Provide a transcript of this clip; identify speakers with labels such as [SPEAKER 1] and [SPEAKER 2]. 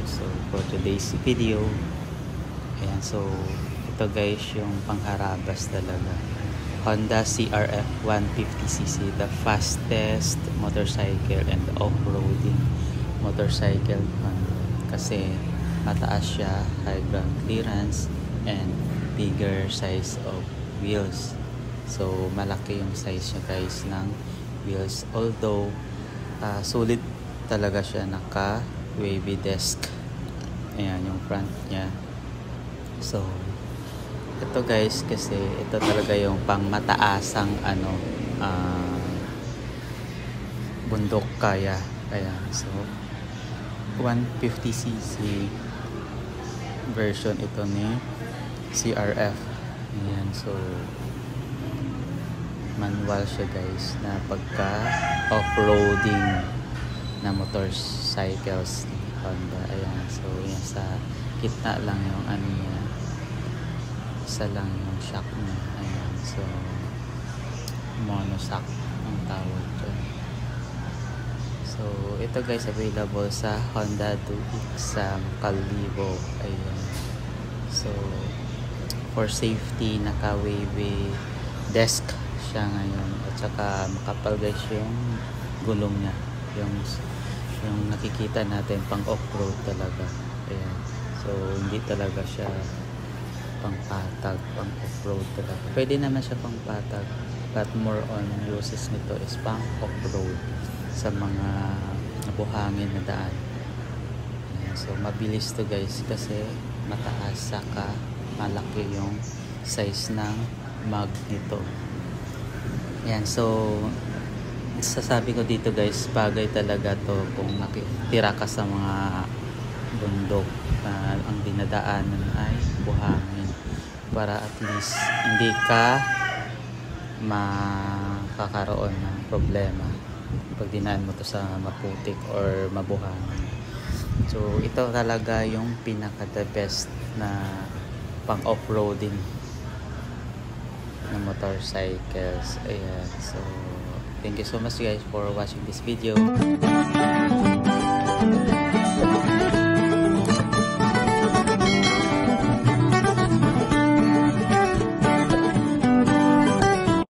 [SPEAKER 1] So for today's video, ayan, so ito guys yung pangharabas talaga. Honda CRF 150cc, the fastest motorcycle and off-roading motorcycle kasi mataas siya, high ground clearance and bigger size of wheels. So malaki yung size niya guys ng wheels, although solid talaga siya, naka wavy disc. Ayan yung front niya. So ito guys, kasi ito talaga yung pang mataasang bundok kaya. Ayan, so 150cc version ito ni CRF. Ayan, so manual siya guys, na pagka off-roading na motorcycles ni Honda. Ayan, so yan sa gitna lang yung niya, isa lang yung shock niya. Ayan, so monoshock ang tawag dyan. So ito guys, available sa Honda Dux sa Kalibo. Ayan, so for safety, naka wavy disc siya ngayon, at saka makapal guys yung gulong niya, yung nakikita natin pang off-road talaga. Ayan, so hindi talaga siya pang patag, pang off-road talaga. Pwede naman siya pang patag, but more on uses nito is pang off-road sa mga buhangin na daan. Ayan, so mabilis to guys kasi mataas, saka malaki yung size ng mag nito. Ayan, so sasabi ko dito guys, bagay talaga to kung nakitira ka sa mga bundok na ang dinadaanan ay buhangin, para at least hindi ka makakaroon ng problema pag dinaan mo to sa maputik or mabuhangin. So ito talaga yung pinaka the best na pang off-roading na motorcycles. Ayan, so thank you so much guys for watching this video.